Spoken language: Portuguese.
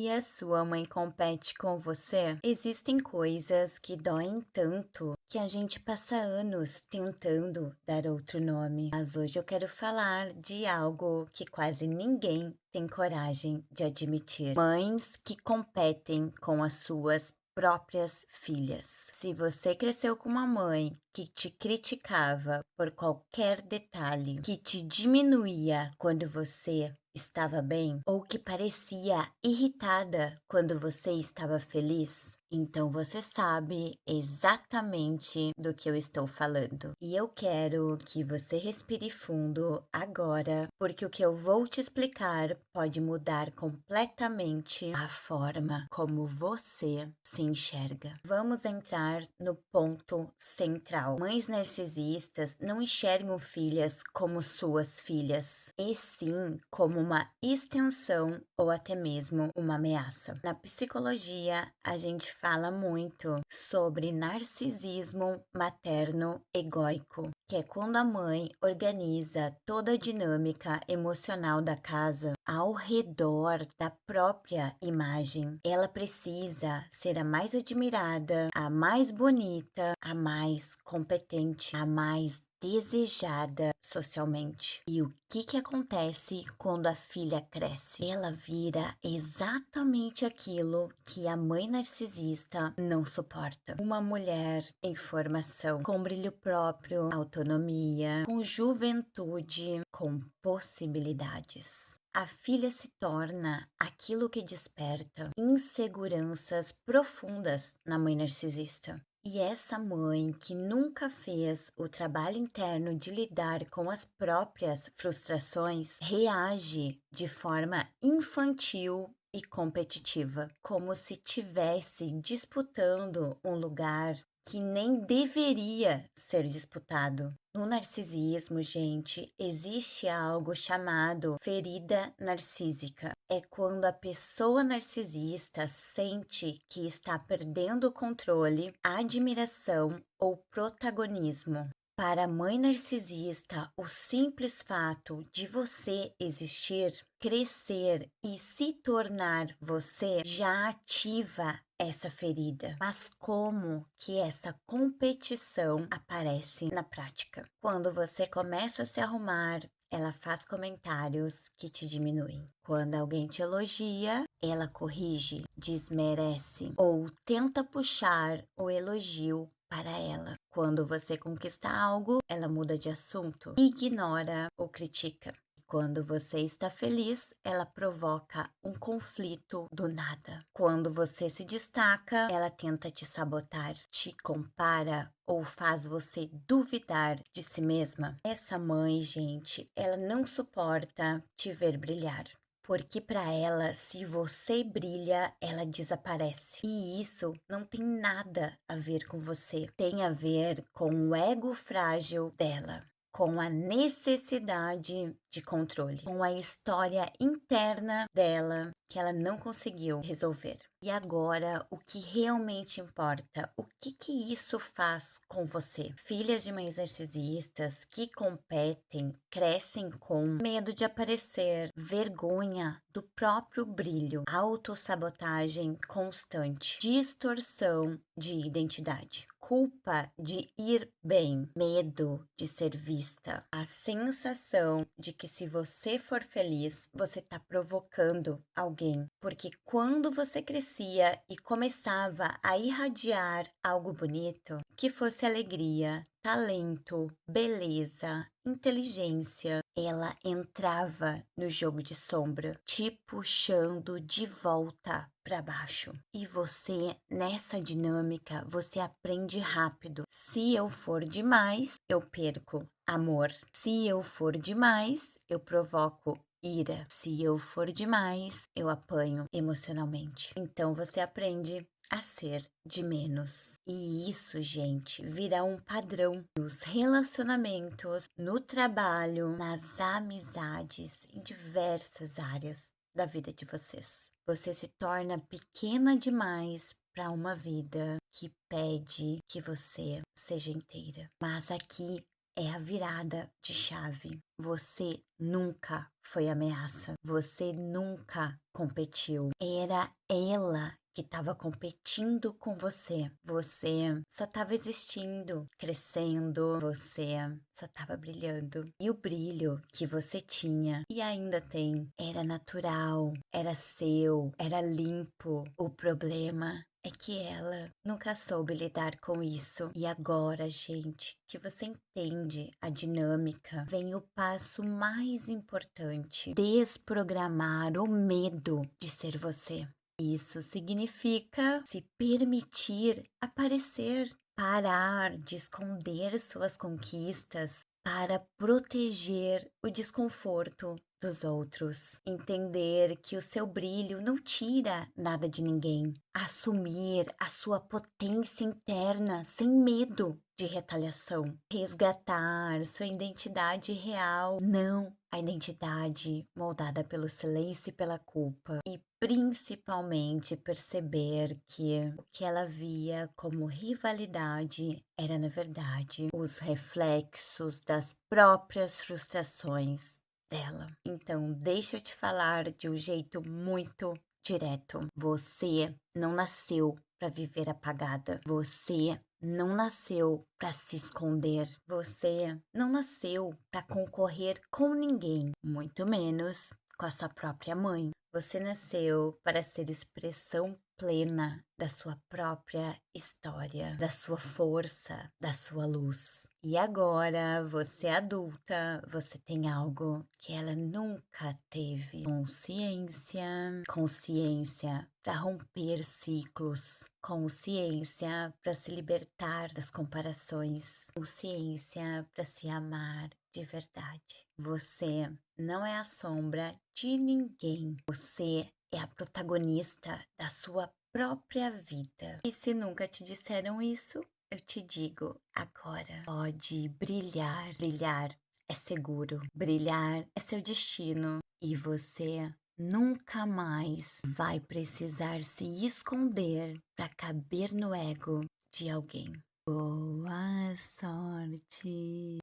E a sua mãe compete com você? Existem coisas que doem tanto que a gente passa anos tentando dar outro nome. Mas hoje eu quero falar de algo que quase ninguém tem coragem de admitir. Mães que competem com as suas próprias filhas. Se você cresceu com uma mãe que te criticava por qualquer detalhe, que te diminuía quando você estava bem, ou que parecia irritada quando você estava feliz, então você sabe exatamente do que eu estou falando. E eu quero que você respire fundo agora, porque o que eu vou te explicar pode mudar completamente a forma como você se enxerga. Vamos entrar no ponto central. Mães narcisistas não enxergam filhas como suas filhas, e sim como uma extensão ou até mesmo uma ameaça. Na psicologia, a gente fala muito sobre narcisismo materno egóico, que é quando a mãe organiza toda a dinâmica emocional da casa ao redor da própria imagem. Ela precisa ser a mais admirada, a mais bonita, a mais competente, a mais desejada socialmente. E o que acontece quando a filha cresce? Ela vira exatamente aquilo que a mãe narcisista não suporta. Uma mulher em formação, com brilho próprio, autonomia, com juventude, com possibilidades. A filha se torna aquilo que desperta inseguranças profundas na mãe narcisista. E essa mãe que nunca fez o trabalho interno de lidar com as próprias frustrações reage de forma infantil e competitiva, como se tivesse disputando um lugar que nem deveria ser disputado. No narcisismo, gente, existe algo chamado ferida narcísica. É quando a pessoa narcisista sente que está perdendo o controle, a admiração ou protagonismo. Para a mãe narcisista, o simples fato de você existir, crescer e se tornar você já ativa essa ferida. Mas como que essa competição aparece na prática? Quando você começa a se arrumar, ela faz comentários que te diminuem. Quando alguém te elogia, ela corrige, desmerece ou tenta puxar o elogio para ela. Quando você conquista algo, ela muda de assunto, ignora ou critica. Quando você está feliz, ela provoca um conflito do nada. Quando você se destaca, ela tenta te sabotar, te compara ou faz você duvidar de si mesma. Essa mãe, gente, ela não suporta te ver brilhar. Porque para ela, se você brilha, ela desaparece. E isso não tem nada a ver com você. Tem a ver com o ego frágil dela, com a necessidade de controle, com a história interna dela que ela não conseguiu resolver. E agora, o que realmente importa, o que isso faz com você? Filhas de mães narcisistas que competem, crescem com medo de aparecer, vergonha do próprio brilho, autossabotagem constante, distorção de identidade, culpa de ir bem, medo de ser vista, a sensação de que se você for feliz, você está provocando alguém. Porque quando você crescia e começava a irradiar algo bonito, que fosse alegria, talento, beleza, inteligência, ela entrava no jogo de sombra, te puxando de volta para baixo. E você, nessa dinâmica, você aprende rápido. Se eu for demais, eu perco amor. Se eu for demais, eu provoco ira. Se eu for demais, eu apanho emocionalmente. Então você aprende a ser de menos. E isso, gente, virá um padrão nos relacionamentos, no trabalho, nas amizades, em diversas áreas da vida de vocês. Você se torna pequena demais para uma vida que pede que você seja inteira. Mas aqui é a virada de chave. Você nunca foi ameaça. Você nunca competiu. Era ela que estava competindo com você. Você só estava existindo, crescendo, você só estava brilhando. E o brilho que você tinha e ainda tem era natural, era seu, era limpo. O problema é que ela nunca soube lidar com isso. E agora, gente, que você entende a dinâmica, vem o passo mais importante: desprogramar o medo de ser você. Isso significa se permitir aparecer, parar de esconder suas conquistas para proteger o desconforto dos outros. Entender que o seu brilho não tira nada de ninguém. Assumir a sua potência interna sem medo de retaliação. Resgatar sua identidade real, não a identidade moldada pelo silêncio e pela culpa. E principalmente perceber que o que ela via como rivalidade era, na verdade, os reflexos das próprias frustrações dela. Então, deixa eu te falar de um jeito muito direto. Você não nasceu para viver apagada. Você não nasceu para se esconder. Você não nasceu para concorrer com ninguém, muito menos com a sua própria mãe. Você nasceu para ser expressão plena da sua própria história, da sua força, da sua luz. E agora, você é adulta, você tem algo que ela nunca teve: consciência. Consciência para romper ciclos, consciência para se libertar das comparações, consciência para se amar de verdade. Você não é a sombra de ninguém. Você é a protagonista da sua própria vida. E se nunca te disseram isso, eu te digo agora. Pode brilhar. Brilhar é seguro. Brilhar é seu destino. E você nunca mais vai precisar se esconder para caber no ego de alguém. Boa sorte!